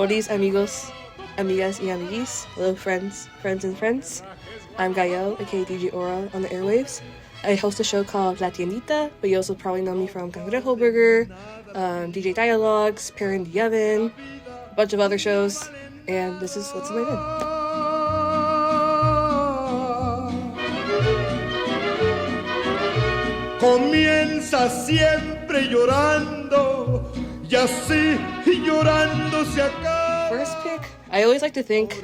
Olis, amigos, amigas y amiguis. Hello, friends and friends. I'm Gael, aka DJ Aura on the airwaves. I host a show called La Tiendita, but you also probably know me from Cangrejo Burger, DJ Dialogues, Parrot in the Oven, a bunch of other shows, and this is What's in My Bin. Comienza siempre llorando, y así llorando se acaba. First pick, I always like to think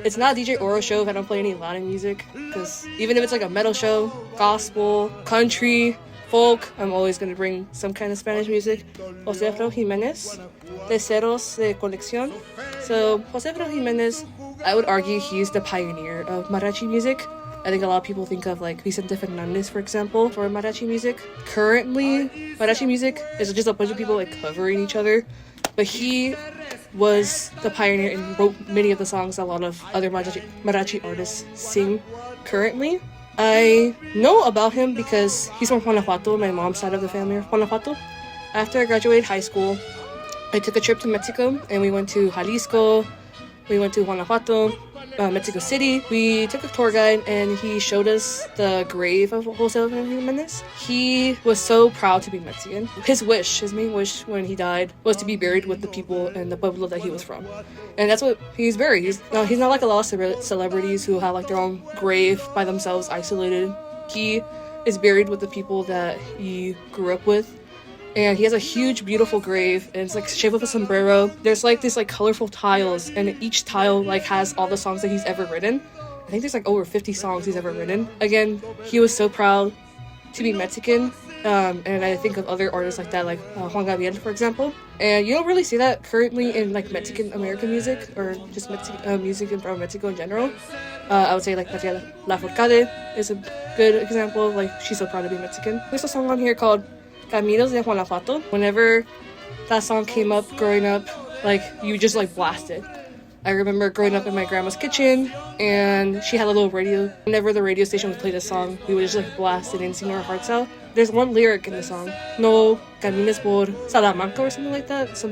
it's not a DJ Oro show if I don't play any Latin music, because even if it's like a metal show, gospel, country, folk, I'm always going to bring some kind of Spanish music. José Alfredo Jiménez, de Ceros de Colección. So José Alfredo Jiménez, I would argue he's the pioneer of mariachi music. I think a lot of people think of like Vicente Fernandez, for example, for mariachi music. Currently, mariachi music is just a bunch of people like covering each other, but he was the pioneer and wrote many of the songs a lot of other mariachi artists sing currently. I know about him because he's from Guanajuato, my mom's side of the family are Guanajuato. After I graduated high school, I took a trip to Mexico and we went to Jalisco, we went to Guanajuato, Mexico City. We took a tour guide and he showed us the grave of José Alfredo Jiménez. He was so proud to be Mexican. His main wish when he died was to be buried with the people in the pueblo that he was from. And that's what he's buried. He's not like a lot of celebrities who have like their own grave by themselves, isolated. He is buried with the people that he grew up with. And he has a huge, beautiful grave, and it's like shaped with a sombrero. There's like this like colorful tiles, and each tile like has all the songs that he's ever written. I think there's like over 50 songs he's ever written. Again, he was so proud to be Mexican, and I think of other artists like that, like Juan Gabriel, for example. And you don't really see that currently in like Mexican American music, or just music from Mexico in general. I would say like Maria Lafourcade is a good example. Like she's so proud to be Mexican. There's a song on here called Caminos de Guanajuato. Whenever that song came up growing up, like you just like blast it. I remember growing up in my grandma's kitchen and she had a little radio. Whenever the radio station would play this song, we would just like blast it and sing our hearts out. There's one lyric in the song, no camines por Salamanca or something like that.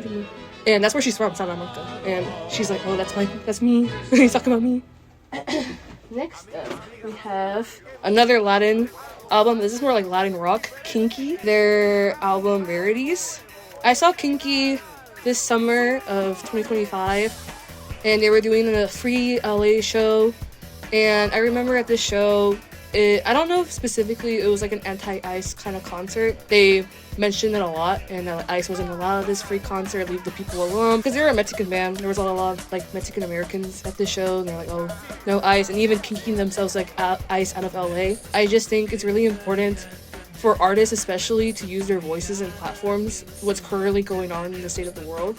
And that's where she's from, Salamanca. And she's like, oh, that's me. He's talking about me. Next up, we have another Latin album. This is more like Latin rock, Kinky. Their album Rarities. I saw Kinky this summer of 2025 and they were doing a free LA show, and I remember at this show I don't know if specifically it was like an anti-ICE kind of concert. They mentioned it a lot, and ICE wasn't allowed this free concert, leave the people alone, because they were a Mexican band. There was a lot of like Mexican Americans at the show, and they're like, oh, no ICE, and even kicking themselves like ICE out of LA. I just think it's really important for artists especially to use their voices and platforms, what's currently going on in the state of the world,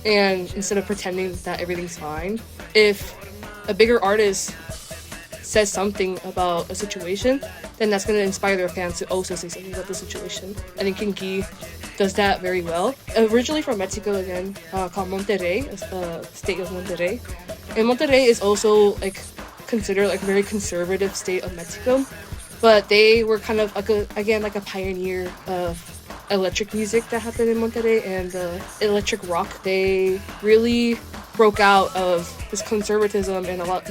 and instead of pretending that everything's fine, if a bigger artist says something about a situation, then that's going to inspire their fans to also say something about the situation. I think Kinky does that very well. Originally from Mexico again, called Monterrey, state of Monterrey. And Monterrey is also like considered like a very conservative state of Mexico, but they were kind of like a pioneer of electric music that happened in Monterrey and electric rock. They really broke out of this conservatism and a lot.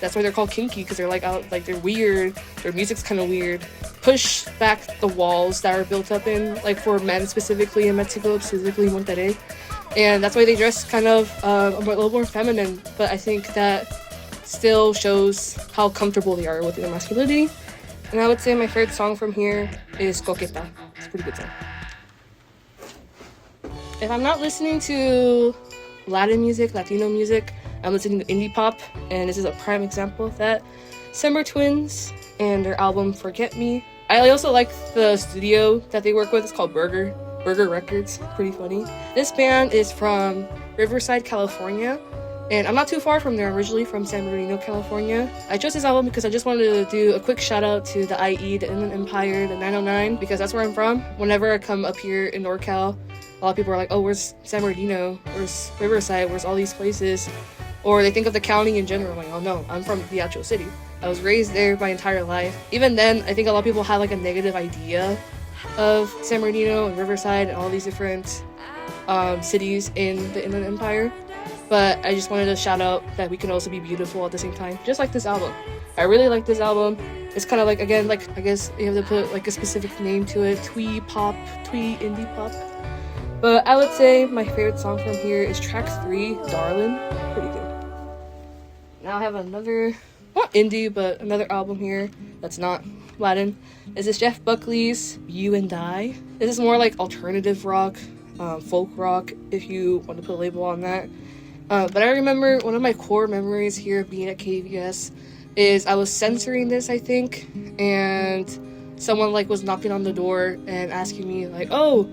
That's why they're called kinky, because they're like out, like they're weird. Their music's kind of weird. Push back the walls that are built up in, like for men specifically in Mexico, specifically Monterrey, and that's why they dress kind of a little more feminine. But I think that still shows how comfortable they are with their masculinity. And I would say my favorite song from here is Coqueta. It's a pretty good song. If I'm not listening to Latin music, Latino music, I'm listening to indie pop, and this is a prime example of that. Sember Twins and their album Forget Me. I also like the studio that they work with. It's called Burger Records. Pretty funny. This band is from Riverside, California, and I'm not too far from there. I'm originally from San Bernardino, California. I chose this album because I just wanted to do a quick shout out to the IE, the Inland Empire, the 909, because that's where I'm from. Whenever I come up here in NorCal, a lot of people are like, oh, where's San Bernardino? Where's Riverside? Where's all these places? Or they think of the county in general, like, oh no, I'm from the actual city. I was raised there my entire life. Even then, I think a lot of people had like a negative idea of San Bernardino and Riverside and all these different cities in the Inland Empire. but I just wanted to shout out that we can also be beautiful at the same time, just like this album. I really like this album. It's kind of like, again, like, I guess you have to put like a specific name to it, twee pop, twee indie pop. But I would say my favorite song from here is track 3, Darlin'. Pretty good. Now I have another, not indie, but another album here that's not Latin. This is Jeff Buckley's You and I. This is more like alternative rock, folk rock, if you want to put a label on that. But I remember one of my core memories here being at KDVS is I was censoring this, I think, and someone like was knocking on the door and asking me like, oh,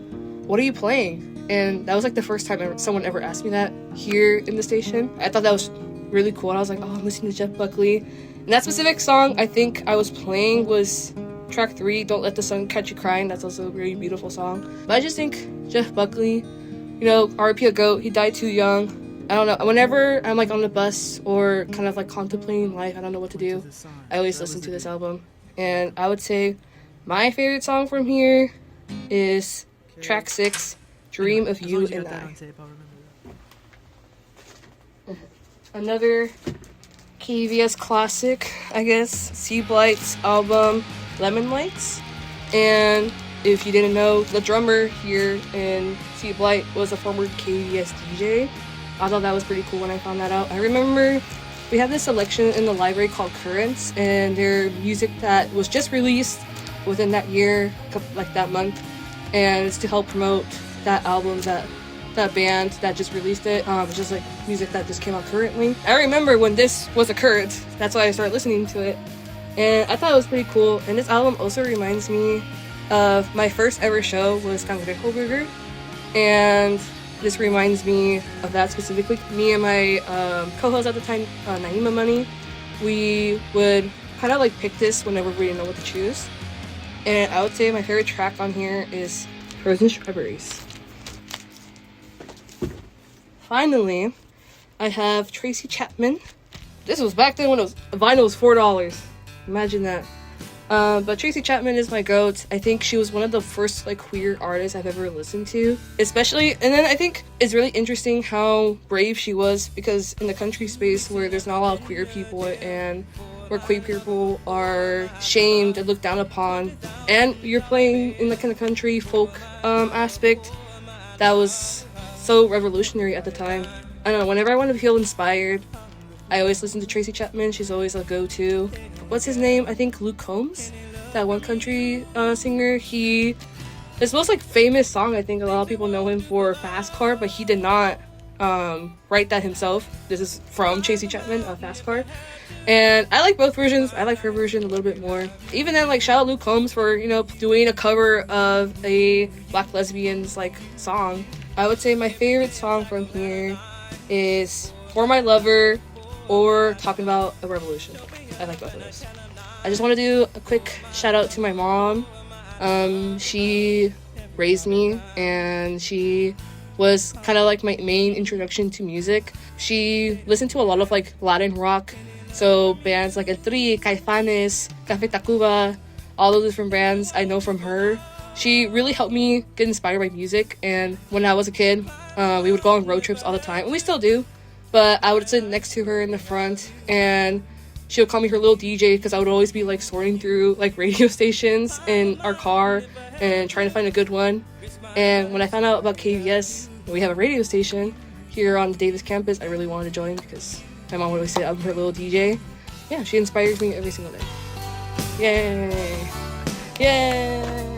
what are you playing? And that was like the first time someone ever asked me that here in the station. I thought that was really cool. And I was like, oh, I'm listening to Jeff Buckley. And that specific song I think I was playing was track 3, Don't Let the Sun Catch You Crying. That's also a really beautiful song. But I just think Jeff Buckley, you know, R.I.P. a GOAT, he died too young. I don't know, whenever I'm like on the bus or kind of like contemplating life, I don't know what to do, I always listen to this album. And I would say my favorite song from here is track 6, Dream of You and I. Another KDVS classic, I guess, C. Blight's album, Lemon Lights. And if you didn't know, the drummer here in C. Blight was a former KDVS DJ. I thought that was pretty cool when I found that out. I remember we had this selection in the library called Currents, and their music that was just released within that year, like that month, and it's to help promote that album, that band that just released it. It's just like music that just came out currently. I remember when this was a current, that's why I started listening to it, and I thought it was pretty cool. And this album also reminds me of my first ever show was Cangrejo Burger, and this reminds me of that specifically. Me and my co-host at the time, Naima Money, we would kind of like pick this whenever we didn't know what to choose. And I would say my favorite track on here is Frozen Strawberries. Finally, I have Tracy Chapman. This was back then when vinyl was $4. Imagine that. But Tracy Chapman is my GOAT. I think she was one of the first like queer artists I've ever listened to, especially. And then I think it's really interesting how brave she was, because in the country space where there's not a lot of queer people and where queer people are shamed and looked down upon, and you're playing in the kind of country folk aspect, that was so revolutionary at the time. I don't know, whenever I want to feel inspired, I always listen to Tracy Chapman. She's always a go-to. What's his name? I think Luke Combs, that one country singer. His most like famous song, I think a lot of people know him for, Fast Car, but he did not write that himself. This is from Tracy Chapman, Fast Car. And I like both versions. I like her version a little bit more. Even then, like, shout out Luke Combs for, you know, doing a cover of a Black lesbians like song. I would say my favorite song from here is For My Lover or Talking About a Revolution. I like both of those. I just want to do a quick shout out to my mom. She raised me, and she was kind of like my main introduction to music. She listened to a lot of like Latin rock, so bands like El Tri, Caifanes, Café Tacuba, all those different bands I know from her. She really helped me get inspired by music, and when I was a kid, we would go on road trips all the time, and we still do, but I would sit next to her in the front, and she would call me her little DJ, because I would always be like sorting through like radio stations in our car and trying to find a good one. And when I found out about KDVS, we have a radio station here on the Davis campus, I really wanted to join because my mom would always say I'm her little DJ. Yeah, she inspires me every single day. Yay! Yay!